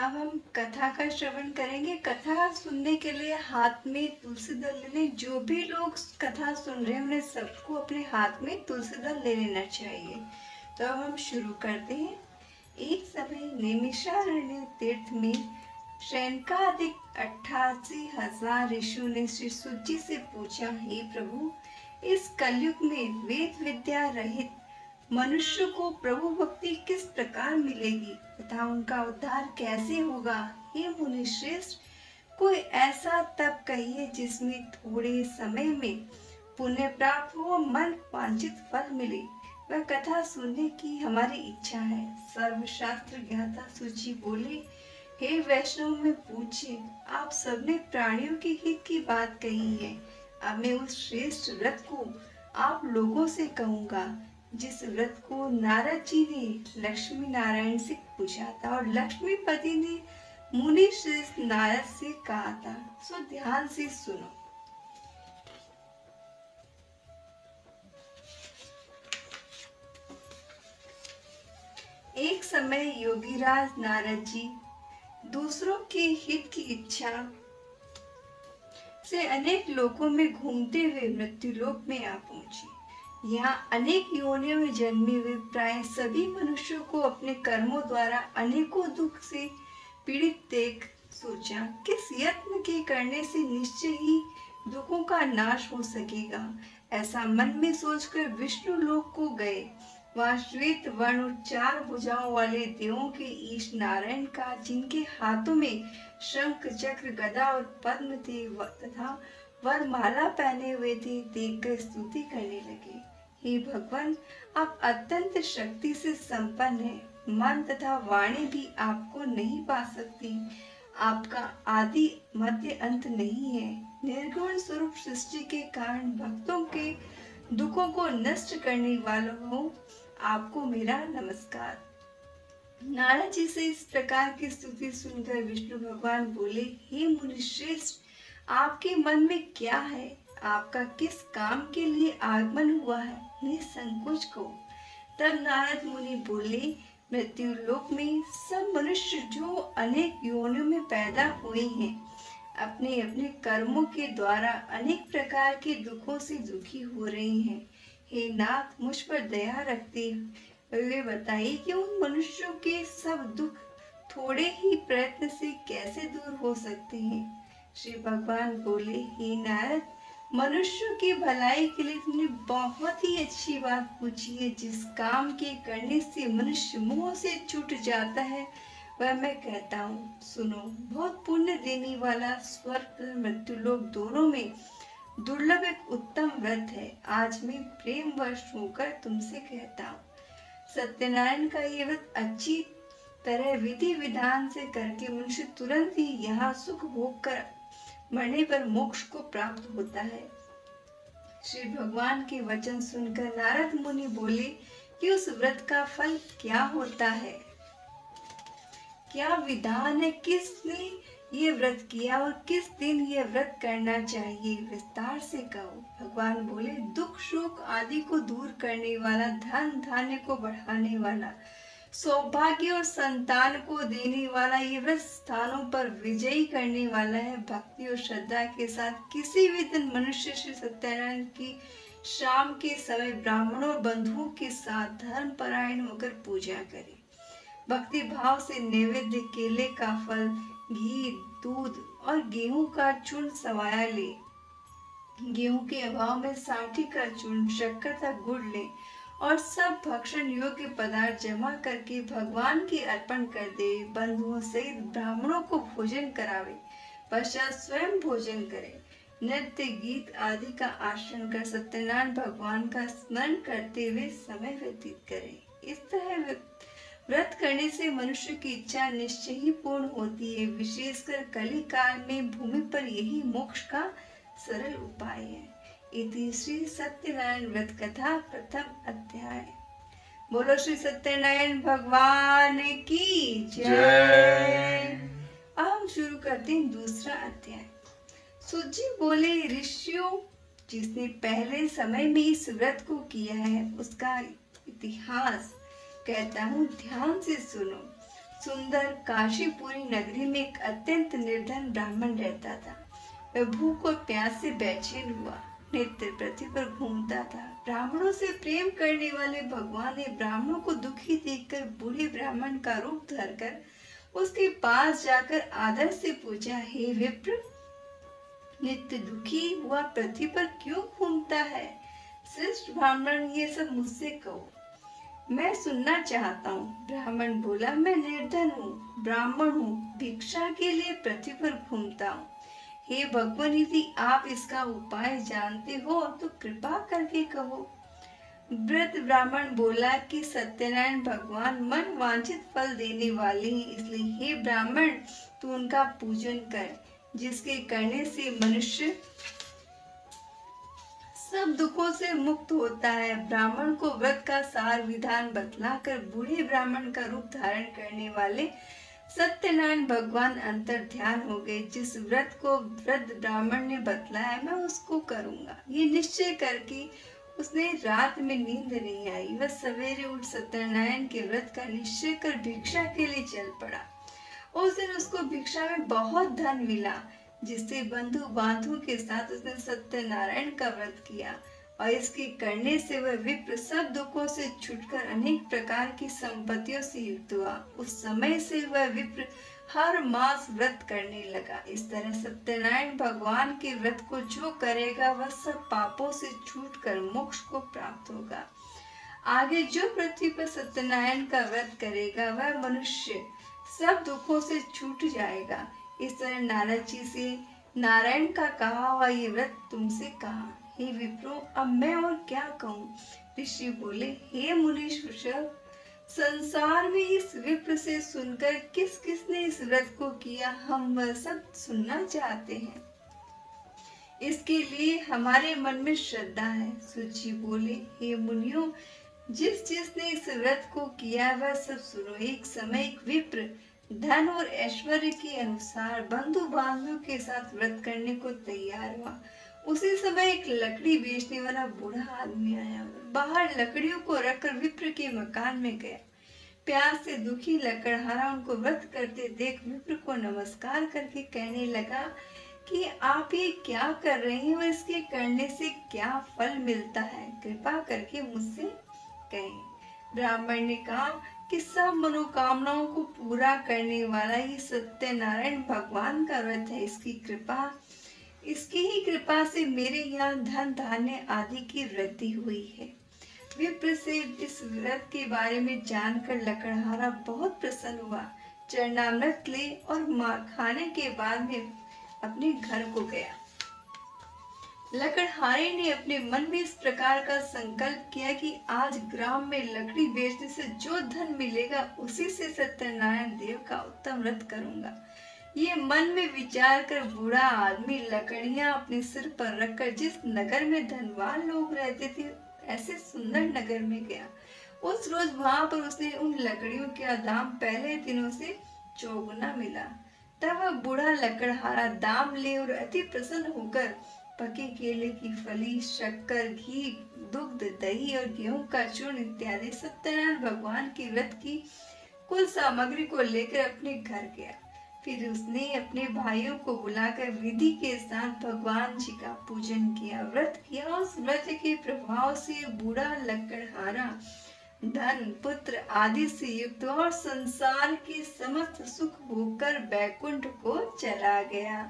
अब हम कथा का श्रवण करेंगे। कथा सुनने के लिए हाथ में तुलसी दल लेने, जो भी लोग कथा सुन रहे हैं उन्हें सबको अपने हाथ में तुलसी दल ले लेना चाहिए। तो अब हम शुरू करते हैं। एक समय नैमिषारण्य तीर्थ में शैनकादिक 88,000 ऋषियों ने श्री सूत जी से पूछा, हे प्रभु, इस कलयुग में वेद विद्या रहित मनुष्य को प्रभु भक्ति किस प्रकार मिलेगी तथा उनका उद्धार कैसे होगा। हे मुनि श्रेष्ठ, कोई ऐसा तप कहिए जिसमें थोड़े समय में पुण्य प्राप्त हो, मन वांछित फल मिले। वह कथा सुनने की हमारी इच्छा है। सर्वशास्त्र ज्ञाता सूची बोले, हे वैष्णव में पूछे, आप सबने प्राणियों के हित की बात कही है। अब मैं उस श्रेष्ठ व्रत को आप लोगों से कहूँगा जिस व्रत को नारद जी ने लक्ष्मी नारायण से पूछा था और लक्ष्मीपति ने मुनि श्रेष्ठ नारद से कहा था। सो ध्यान से सुनो। एक समय योगीराज नारद जी दूसरों के हित की इच्छा से अनेक लोकों में घूमते हुए मृत्युलोक में आ पहुंचे। यहाँ अनेक योनियों में जन्मे हुए प्राय सभी मनुष्यों को अपने कर्मों द्वारा अनेकों दुख से पीड़ित देख सोचा, किस यत्न के करने से निश्चय ही दुखों का नाश हो सकेगा। ऐसा मन में सोचकर विष्णु लोक को गए। वहाँ श्वेत वर्ण और 4 भुजाओं वाले देवों के ईश नारायण का, जिनके हाथों में शंख चक्र गदा और पद्म थे तथा वरमाला पहने हुए थे, देखकर स्तुति करने लगे। हे भगवान, आप अत्यंत शक्ति से संपन्न हैं। मन तथा वाणी भी आपको नहीं पा सकती। आपका आदि मध्य अंत नहीं है। निर्गुण स्वरूप सृष्टि के कारण भक्तों के दुखों को नष्ट करने वालों हो, आपको मेरा नमस्कार। नारद जी से इस प्रकार की स्तुति सुनकर विष्णु भगवान बोले, हे मुनिश्रेष्ठ, आपके मन में क्या है? आपका किस काम के लिए आगमन हुआ है? निसंकोच कहो। तब नारद मुनि बोले, मृत्यु लोक में सब मनुष्य जो अनेक योनियों में पैदा हुए हैं, अपने अपने कर्मों के द्वारा अनेक प्रकार के दुखों से दुखी हो रहे हैं। हे नाथ, मुझ पर दया रखते हुए बताइए कि उन मनुष्यों के सब दुख थोड़े ही प्रयत्न से कैसे दूर हो सकते हैं। श्री भगवान बोले, हे नारद, मनुष्यों की भलाई के लिए तुमने बहुत ही अच्छी बात पूछी है। जिस काम के करने से मनुष्य मोह से छूट जाता है वह मैं कहता हूँ, सुनो। बहुत पुण्य देने वाला स्वर्ग मृत्यु लोक दोनों में दुर्लभ एक उत्तम व्रत है। आज मैं प्रेमवश होकर तुमसे कहता हूँ। सत्यनारायण का ये व्रत अच्छी तरह विधि विधान से करके मनुष्य तुरंत ही यहाँ सुख भोग कर मरने पर मोक्ष को प्राप्त होता है। श्री भगवान के वचन सुनकर नारद मुनि बोले कि उस व्रत का फल क्या होता है, क्या विधान है, किसने ये व्रत किया और किस दिन ये व्रत करना चाहिए, विस्तार से कहो। भगवान बोले, दुख शोक आदि को दूर करने वाला, धन धान्य को बढ़ाने वाला, सौभाग्य और संतान को देने वाला, ये व्रत स्थानों पर विजयी करने वाला है। भक्ति और श्रद्धा के साथ किसी भी दिन मनुष्य श्री सत्यनारायण की शाम के समय ब्राह्मणों और बंधुओं के साथ धर्म परायण होकर पूजा करे। भक्ति भाव से नैवेद्य केले का फल, घी, दूध और गेहूं का चूर्ण सवाया ले। गेहूं के अभाव में साठी का चूर्ण, शक्कर तथा गुड़ ले और सब भक्षण योग्य पदार्थ जमा करके भगवान की अर्पण कर दे। बंधुओं सहित ब्राह्मणों को भोजन करावे, पश्चात स्वयं भोजन करे। नृत्य गीत आदि का आचरण कर सत्यनारायण भगवान का स्मरण करते हुए समय व्यतीत करे। इस तरह व्रत करने से मनुष्य की इच्छा निश्चय ही पूर्ण होती है। विशेषकर कली काल में भूमि पर यही मोक्ष का सरल उपाय है। इति श्री सत्यनारायण व्रत कथा प्रथम अध्याय। बोलो श्री सत्यनारायण भगवान की जय। अब हम शुरू करते हैं दूसरा अध्याय। सूत जी बोले, ऋषियों, जिसने पहले समय में इस व्रत को किया है उसका इतिहास कहता हूँ, ध्यान से सुनो। सुंदर काशीपुरी नगरी में एक अत्यंत निर्धन ब्राह्मण रहता था। वह भूख और प्यास से बेचैन हुआ नित्य पृथ्वी पर घूमता था। ब्राह्मणों से प्रेम करने वाले भगवान ने ब्राह्मणों को दुखी देखकर बूढ़े ब्राह्मण का रूप धरकर उसके पास जाकर आदर से पूछा, हे विप्र, नित्य दुखी हुआ पृथ्वी पर क्यों घूमता है? श्रेष्ठ ब्राह्मण, ये सब मुझसे कहो, मैं सुनना चाहता हूँ। ब्राह्मण बोला, मैं निर्धन हूँ, ब्राह्मण हूँ, भिक्षा के लिए पृथ्वी पर घूमता हूँ। हे भगवान, यदि आप इसका उपाय जानते हो तो कृपा करके कहो। वृद्ध ब्राह्मण बोला कि सत्यनारायण भगवान मन वांछित फल देने वाले हैं, इसलिए हे ब्राह्मण, तू उनका पूजन कर, जिसके करने से मनुष्य सब दुखों से मुक्त होता है। ब्राह्मण को व्रत का सार विधान बतलाकर बूढ़े ब्राह्मण का रूप धारण करने वाले सत्यनारायण भगवान अंतर ध्यान हो गए। जिस व्रत को वृद्ध ब्राह्मण ने बतलाया, मैं उसको करूंगा, ये निश्चय करके उसने रात में नींद नहीं आई। वह सवेरे उठ सत्यनारायण के व्रत का निश्चय कर भिक्षा के लिए चल पड़ा। उस दिन उसको भिक्षा में बहुत धन मिला, जिससे बंधु बांधु के साथ उसने सत्यनारायण का व्रत किया और इसके करने से वह विप्र सब दुखों से छूटकर अनेक प्रकार की संपत्तियों से युक्त हुआ। उस समय से वह विप्र हर मास व्रत करने लगा। इस तरह सत्यनारायण भगवान के व्रत को जो करेगा वह सब पापों से छूटकर मोक्ष को प्राप्त होगा। आगे जो पृथ्वी पर सत्यनारायण का व्रत करेगा वह मनुष्य सब दुखों से छूट जाएगा। इस तरह नारद जी से नारायण का कहा हुआ ये व्रत तुमसे कहा। हे विप्रो, अब मैं और क्या कहूँ? ऋषि बोले, हे मुनीश वृषभ, संसार में इस विप्र से सुनकर किस किसने इस व्रत को किया, हम वह सब सुनना चाहते हैं। इसके लिए हमारे मन में श्रद्धा है। सूची बोले, हे मुनियों, जिसने इस व्रत को किया वह सब सुनो। एक समय एक विप्र धन और ऐश्वर्य के अनुसार बंधु बांधवों के साथ व्रत करने को तैयार हुआ। उसी समय एक लकड़ी बेचने वाला बूढ़ा आदमी आया। बाहर लकड़ियों को रखकर विप्र के मकान में गया। प्यास से दुखी लकड़हारा उनको व्रत करते देख विप्र को नमस्कार करके कहने लगा कि आप ये क्या कर रहे हैं और इसके करने से क्या फल मिलता है, कृपा करके मुझसे कहें। ब्राह्मण ने कहा कि सब मनोकामनाओं को पूरा करने वाला ये सत्यनारायण भगवान का व्रत है। इसकी ही कृपा से मेरे यहाँ धन धान्य आदि की वृद्धि हुई है। विप्र से इस व्रत के बारे में जानकर लकड़हारा बहुत प्रसन्न हुआ। चरणामृत ले और खाने के बाद में अपने घर को गया। लकड़हारे ने अपने मन में इस प्रकार का संकल्प किया कि आज ग्राम में लकड़ी बेचने से जो धन मिलेगा उसी से सत्यनारायण देव का उत्तम व्रत करूंगा। ये मन में विचार कर बूढ़ा आदमी लकड़ियां अपने सिर पर रखकर जिस नगर में धनवान लोग रहते थे ऐसे सुंदर नगर में गया। उस रोज वहां पर उसने उन लकड़ियों का दाम पहले दिनों से चौगुना मिला। तब वह बूढ़ा लकड़हारा दाम ले और अति प्रसन्न होकर पके केले की फली, शक्कर, घी, दुग्ध, दही और गेहूं का चूर्ण इत्यादि सत्यनारायण भगवान के व्रत की कुल सामग्री को लेकर अपने घर गया। फिर उसने अपने भाइयों को बुलाकर विधि के साथ भगवान जी का पूजन किया, व्रत किया। उस व्रत के प्रभाव से बूढ़ा लकड़हारा धन, पुत्र आदि से युक्त और संसार के समस्त सुख भोगकर बैकुंठ को चला गया।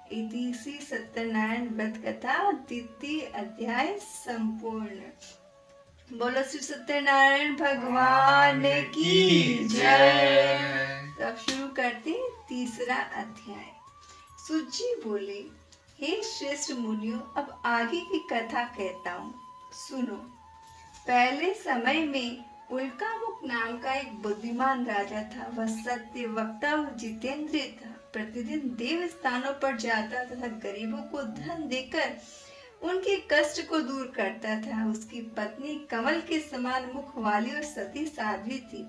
इति श्री सत्यनारायण व्रत कथा द्वितीय अध्याय संपूर्ण। बोलो श्री सत्यनारायण भगवान की जय। अब शुरू करते तीसरा अध्याय। सूची बोले, हे श्रेष्ठ मुनियों, अब आगे की कथा कहता हूँ, सुनो। पहले समय में उल्कामुख नाम का एक बुद्धिमान राजा था। वह सत्य वक्ता और जितेंद्रिय था। प्रतिदिन देव स्थानों पर जाता तथा गरीबों को धन देकर उनके कष्ट को दूर करता था। उसकी पत्नी कमल के समान मुख वाली और सती साध्वी थी।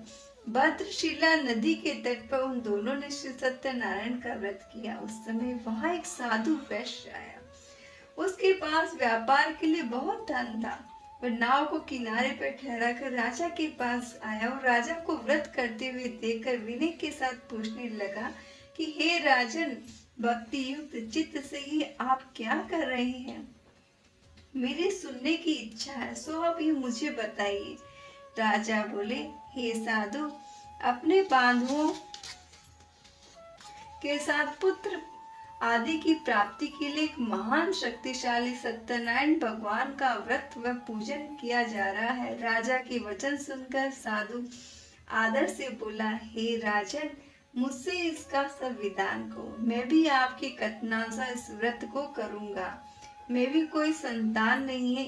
भद्रशिला नदी के तट पर उन दोनों ने श्री सत्यनारायण का व्रत किया। उस समय वहां एक साधु वैश्य आया। उसके पास व्यापार के लिए बहुत धन था। वह नाव को किनारे पर ठहरा कर राजा के पास आया और राजा को व्रत करते हुए देखकर विनय के साथ पूछने लगा कि हे राजन, भक्ति युक्त चित्त से ही आप क्या कर रहे हैं? मेरी सुनने की इच्छा है, सो अब ये मुझे बताइए। राजा बोले, हे साधु, अपने बांधुओं के साथ पुत्र आदि की प्राप्ति के लिए एक महान शक्तिशाली सत्यनारायण भगवान का व्रत व पूजन किया जा रहा है। राजा के वचन सुनकर साधु आदर से बोला, हे राजन, मुझसे इसका सब विधान को, मैं भी आपके कथनानुसार इस व्रत को करूंगा। मैं भी कोई संतान नहीं है,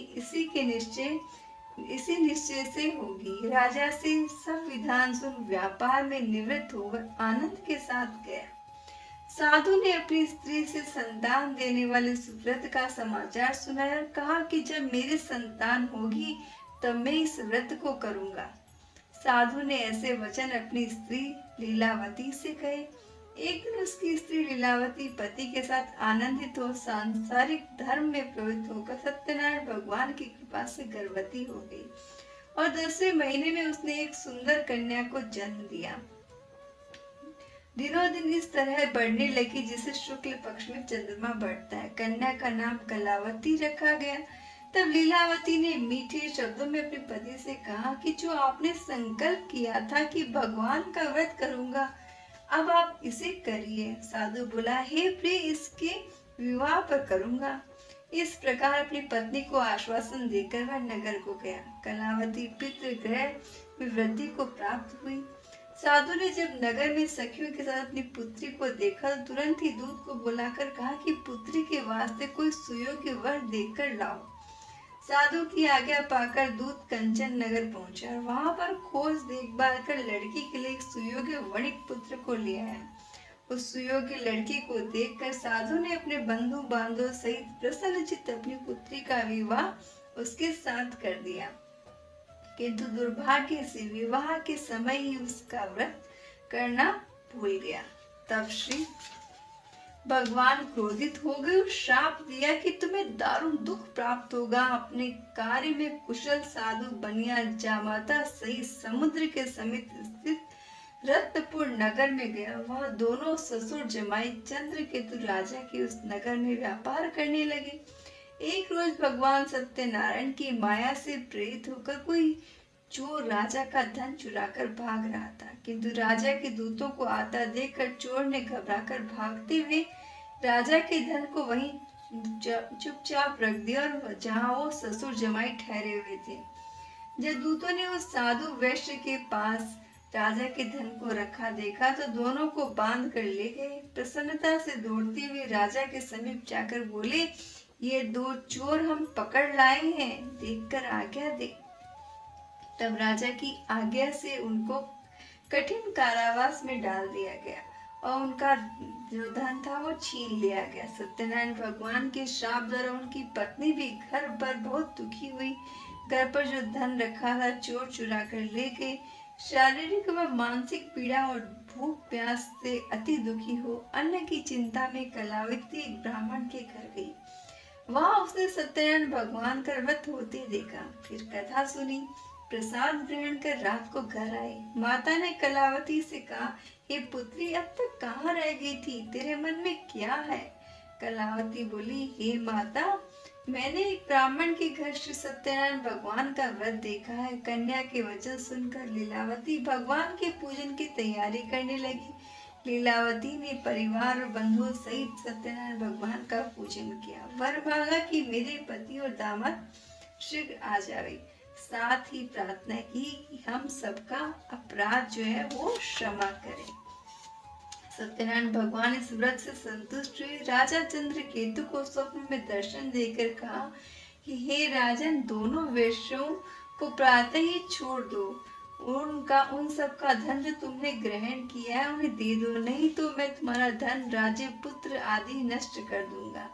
इसी निश्चय से होगी। राजा से सब विधान सुन व्यापार में निवृत्त होकर आनंद के साथ गया। साधु ने अपनी स्त्री से संतान देने वाले सुव्रत का समाचार सुनाया और कहा कि जब मेरी संतान होगी तब मैं इस व्रत को करूंगा। साधु ने ऐसे वचन अपनी स्त्री लीलावती से कहे। एक दिन उसकी स्त्री लीलावती पति के साथ आनंदित हो सांसारिक धर्म में प्रवृत्त होकर सत्यनारायण भगवान की कृपा से गर्भवती हो गई और 10वें महीने में उसने एक सुंदर कन्या को जन्म दिया। दिनों दिन इस तरह बढ़ने लगी जिसे शुक्ल पक्ष में चंद्रमा बढ़ता है। कन्या का नाम कलावती रखा गया। तब लीलावती ने मीठे शब्दों में अपने पति से कहा कि जो आपने संकल्प किया था कि भगवान का व्रत करूंगा, अब आप इसे करिए। साधु बोला, हे प्रिय, इसके विवाह पर करूंगा। इस प्रकार अपनी पत्नी को आश्वासन देकर वह नगर को गया। कलावती पितृगृह में वृद्धि को प्राप्त हुई। साधु ने जब नगर में सखियों के साथ अपनी पुत्री को देखा तो तुरंत ही दूत को बुलाकर कहा कि पुत्री के वास्ते कोई सुयोग्य वर देखकर लाओ। साधु की आज्ञा पाकर दूत कंचन नगर पहुंचा और वहां पर खोज देखभाल कर लड़की के लिए एक सुयोग्य वणिक पुत्र को ले आया। उस सुयोग्य लड़की को देखकर साधु ने अपने बंधु बांधव सहित प्रसन्नचित्त अपनी पुत्री का विवाह उसके साथ कर दिया, किंतु दुर्भाग्य से विवाह के समय ही उसका व्रत करना भूल गया। तब श्री भगवान क्रोधित हो गए और श्राप दिया कि तुम्हें दारुण दुख प्राप्त होगा। अपने कार्य में कुशल साधु बनिया जामाता सहित समुद्र के समीप स्थित रत्नपुर नगर में गया। वहां दोनों ससुर जमाई चंद्रकेतु राजा के उस नगर में व्यापार करने लगे। एक रोज भगवान सत्यनारायण की माया से प्रेरित होकर कोई चोर राजा का धन चुराकर भाग रहा था, किंतु राजा के दूतों को आता देखकर चोर ने घबराकर भागते हुए राजा के धन को वहीं चुपचाप रख दिया और जहां वो ससुर जमाई ठहरे हुए थे। जब दूतों ने उस साधु वैश्य के पास राजा के धन को रखा देखा तो दोनों को बांध कर ले गए। प्रसन्नता से दौड़ते हुए राजा के समीप जाकर बोले, ये 2 चोर हम पकड़ लाए हैं, देखकर आज्ञा दे। तब राजा की आज्ञा से उनको कठिन कारावास में डाल दिया गया और उनका जो धन था वो छीन लिया गया। सत्यनारायण भगवान के श्राप द्वारा उनकी पत्नी भी घर पर बहुत दुखी हुई। घर पर जो धन रखा था चोर चुरा कर ले गए। शारीरिक व मानसिक पीड़ा और भूख प्यास से अति दुखी हो अन्न की चिंता में कलावती एक ब्राह्मण के घर गई। वहां उसने सत्यनारायण भगवान का व्रत होते देखा। फिर कथा सुनी, प्रसाद ग्रहण कर रात को घर आई। माता ने कलावती से कहा, हे पुत्री, अब तक कहाँ रह गई थी? तेरे मन में क्या है? कलावती बोली, हे माता, मैंने एक ब्राह्मण के घर श्री सत्यनारायण भगवान का व्रत देखा है। कन्या के वचन सुनकर लीलावती भगवान के पूजन की तैयारी करने लगी। लीलावती ने परिवार और बंधुओं सहित सत्यनारायण भगवान का पूजन किया। वर मांगा कि मेरे पति और दामाद शीघ्र आ जावे। साथ ही प्रार्थना की कि हम सबका अपराध जो है वो क्षमा करें। सत्यनारायण भगवान इस व्रत से संतुष्ट हुए। राजा चंद्रकेतु को स्वप्न में दर्शन देकर कहा कि हे राजन, दोनों वेश्यों को प्रातः ही छोड़ दो। उन सब का धन जो तुमने ग्रहण किया है उन्हें दे दो, नहीं तो मैं तुम्हारा धन, राज्य, पुत्र आदि नष्ट कर दूंगा।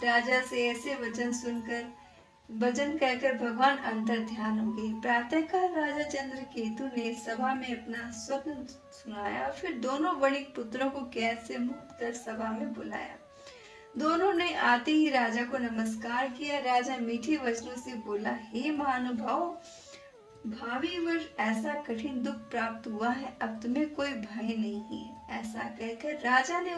राजा से ऐसे वचन सुनकर भजन कहकर भगवान अंतर ध्यान हो गए। प्रातःकाल राजा चंद्रकेतु ने सभा में अपना स्वप्न सुनाया, फिर दोनों वणिक पुत्रों को कैद से मुक्त कर सभा में बुलाया। दोनों ने आते ही राजा को नमस्कार किया। राजा मीठे वचनों से बोला, हे महानुभाव, भावी वर्ष ऐसा कठिन दुख प्राप्त हुआ है, अब तुम्हें कोई भय नहीं है। ऐसा कहकर राजा ने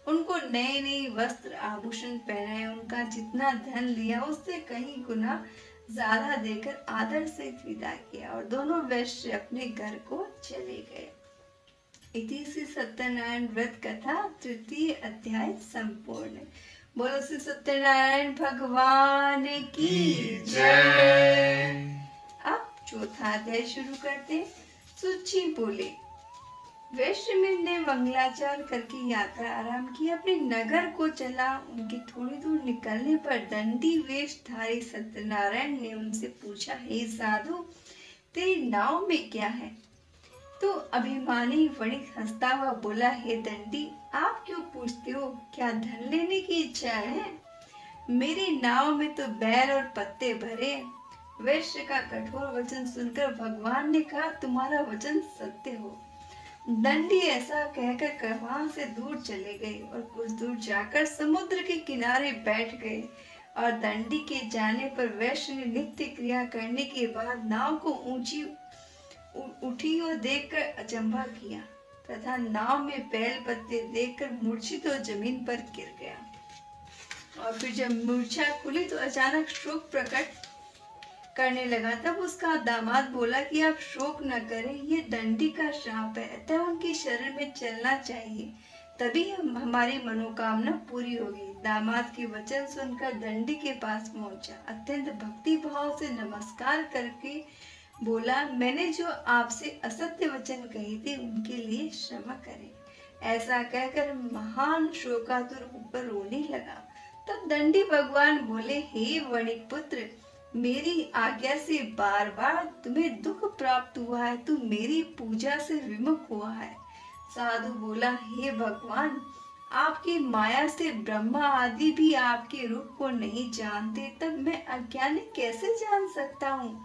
उनको नए नए वस्त्र आभूषण पहनाए, उनका जितना धन लिया उससे कहीं गुना ज्यादा देकर आदर से विदा किया और दोनों वैश्य अपने घर को चले गए। इति श्री सत्यनारायण व्रत कथा तृतीय अध्याय संपूर्ण। बोलो श्री सत्यनारायण भगवान की जय। अब चौथा अध्याय शुरू करते। सुची बोले, वैश्यमित्र ने मंगलाचार करके यात्रा आराम की, अपने नगर को चला। उनके थोड़ी दूर निकलने पर दंडी वेशधारी सत्यनारायण ने उनसे पूछा, हे साधु, तेरी नाव में क्या है? तो अभिमानी वणिक हंसता हुआ बोला, हे दंडी, आप क्यों पूछते हो? क्या धन लेने की इच्छा है? मेरी नाव में तो बैल और पत्ते भरे। वैश्य का कठोर वचन सुनकर भगवान ने कहा, तुम्हारा वचन सत्य हो। दंडी ऐसा कहकर वहां से दूर चले गए और कुछ दूर जाकर समुद्र के किनारे बैठ गए। और दंडी के जाने पर वैश्य ने नित्य क्रिया करने के बाद नाव को ऊंची उठी और देखकर अचंभा किया तथा नाव में बैल पत्ते देखकर मूर्छित तो जमीन पर गिर गया। और फिर जब मूर्छा खुली तो अचानक शोक प्रकट करने लगा। तब उसका दामाद बोला कि आप शोक न करें, ये दंडी का श्राप है, अतः उनकी शरण में चलना चाहिए, तभी हमारी मनोकामना पूरी होगी। दामाद के वचन सुनकर दंडी के पास पहुंचा, अत्यंत भक्ति भाव से नमस्कार करके बोला, मैंने जो आपसे असत्य वचन कहे थे उनके लिए क्षमा करें। ऐसा कहकर महान शोकातुर होकर रोने लगा। तब दंडी भगवान बोले, हे वणिक पुत्र, मेरी आज्ञा से बार बार तुम्हें दुख प्राप्त हुआ है, तू मेरी पूजा से विमुख हुआ है। साधु बोला, हे भगवान, आपकी माया से ब्रह्मा आदि भी आपके रूप को नहीं जानते, तब मैं अज्ञानी कैसे जान सकता हूँ?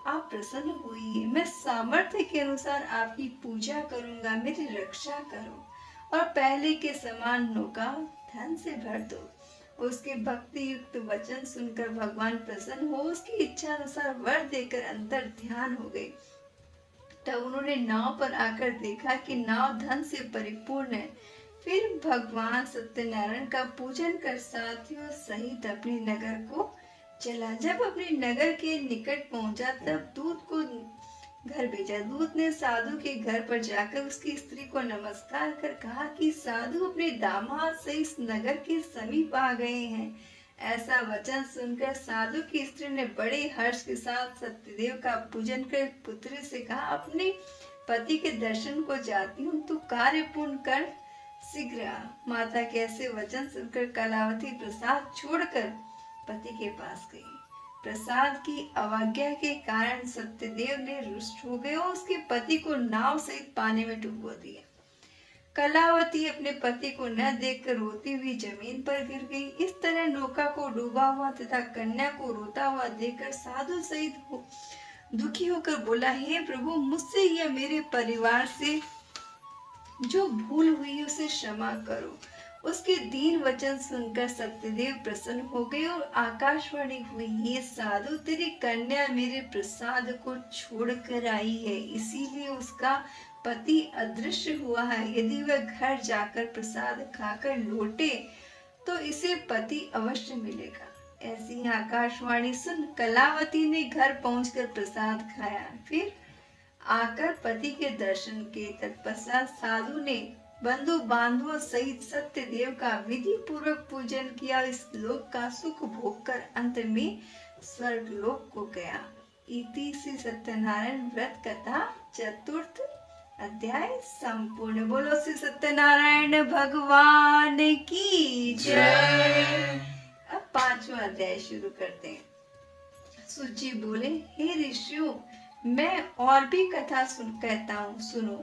आप प्रसन्न होइए, मैं सामर्थ्य के अनुसार आपकी पूजा करूंगा, मेरी रक्षा करो और पहले के समान नौका धन से भर दो। उसके भक्ति युक्त वचन सुनकर भगवान प्रसन्न हो उसकी इच्छा अनुसार वर देकर अंतर ध्यान हो गए। तब उन्होंने नाव पर आकर देखा कि नाव धन से परिपूर्ण है। फिर भगवान सत्यनारायण का पूजन कर साथियों सहित अपने नगर को चला। जब अपने नगर के निकट पहुंचा तब दूत को घर भेजा। दूत ने साधु के घर पर जाकर उसकी स्त्री को नमस्कार कर कहा कि साधु अपने दामाद से इस नगर के समीप आ गए हैं। ऐसा वचन सुनकर साधु की स्त्री ने बड़े हर्ष के साथ सत्यदेव का पूजन कर पुत्री से कहा, अपने पति के दर्शन को जाती हूँ, तू कार्य पूर्ण कर शीघ्र आ। माता के ऐसे वचन सुनकर कलावती प्रसाद छोड़कर पति के पास गई। प्रसाद की अवज्ञा के कारण सत्यदेव ने रुष्ट हो गए और उसके पति को नाव सहित पानी में डुबो दिया। कलावती अपने पति को न देखकर रोती हुई जमीन पर गिर गई। इस तरह नौका को डूबा हुआ तथा कन्या को रोता हुआ देखकर साधु सहित दुखी होकर बोला, हे प्रभु, मुझसे या मेरे परिवार से जो भूल हुई उसे क्षमा करो। उसके दीन वचन सुनकर सत्यदेव प्रसन्न हो गए और आकाशवाणी हुई, हे साधु, तेरी कन्या मेरे प्रसाद को छोड़कर आई है, इसीलिए उसका पति अदृश्य हुआ है। यदि वह घर जाकर प्रसाद खाकर लौटे तो इसे पति अवश्य मिलेगा। ऐसी आकाशवाणी सुन कलावती ने घर पहुंचकर प्रसाद खाया। फिर आकर पति के दर्शन के तत्पश्चात साधु ने बंधु बांधवों सहित सत्यदेव का विधि पूर्वक पूजन किया। इस लोक का सुख भोग कर अंत में स्वर्ग लोक को गया। इति श्री सत्यनारायण व्रत कथा चतुर्थ अध्याय संपूर्ण। बोलो श्री सत्यनारायण भगवान की जय। अब पांचवा अध्याय शुरू करते हैं। सुची बोले, हे ऋषियों, मैं और भी कथा कहता हूँ, सुनो।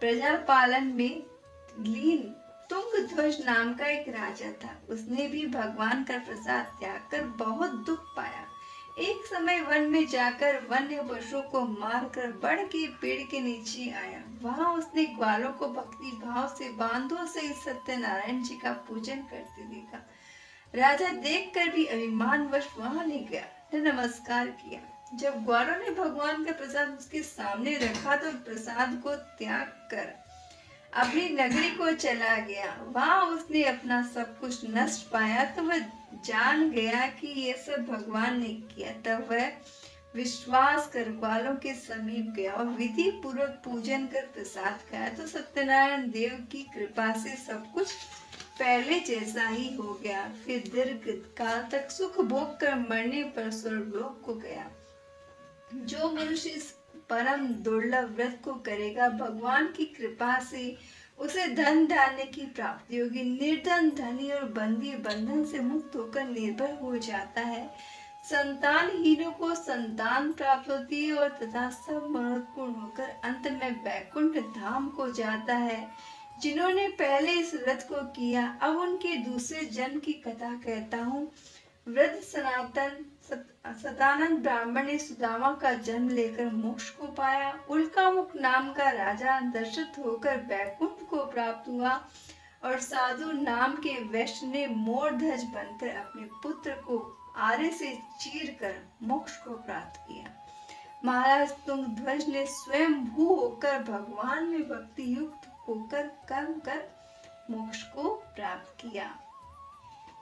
प्रजा पालन में लीन तुंगध्वज नाम का एक राजा था। उसने भी भगवान का प्रसाद त्याग कर बहुत दुख पाया। एक समय वन में जाकर वन्य पशुओं को मारकर बड़ के पेड़ के नीचे आया। वहां उसने ग्वालों को भक्ति भाव से बांधों से सत्यनारायण जी का पूजन करते देखा। राजा देखकर भी अभिमानवश वहां नहीं गया, ने नमस्कार किया। जब ग्वालों ने भगवान का प्रसाद उसके सामने रखा तो प्रसाद को त्याग कर अपनी नगरी को चला गया। वहां उसने अपना सब कुछ नष्ट पाया तो वह जान गया कि ये सब भगवान ने किया। तब वह विश्वास कर ग्वालों के समीप गया और विधि पूर्वक पूजन कर प्रसाद खाया तो सत्यनारायण देव की कृपा से सब कुछ पहले जैसा ही हो गया। फिर दीर्घ काल तक सुख भोग कर मरने पर स्वर्गलोक को गया। जो मनुष्य इस परम दुर्लभ व्रत को करेगा, भगवान की कृपा से उसे धन धान्य की प्राप्ति होगी। निर्धन धनी और बंदी बंधन से मुक्त होकर निर्भय हो जाता है। संतानहीनों को संतान प्राप्त होती है और तथा सब मनोपूर्ण होकर अंत में वैकुंठ धाम को जाता है। जिन्होंने पहले इस व्रत को किया, अब उनके दूसरे जन्म की कथा कहता हूँ। वृद्ध सनातन सदानंद ब्राह्मण ने सुदामा का जन्म लेकर मोक्ष को पाया। उल्कामुख नाम का राजा दर्शित होकर वैकुंठ को प्राप्त हुआ और साधु नाम के वैश्य ने मोरध्वज बनकर अपने पुत्र को आरे से चीरकर मोक्ष को प्राप्त किया। महाराज तुंगध्वज ने स्वयं भू होकर भगवान में भक्ति युक्त होकर कर्म कर मोक्ष को प्राप्त किया।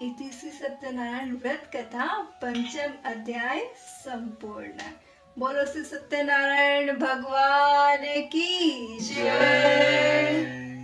इति श्री सत्यनारायण व्रत कथा पंचम अध्याय संपूर्ण। बोलो श्री सत्यनारायण भगवान की जय।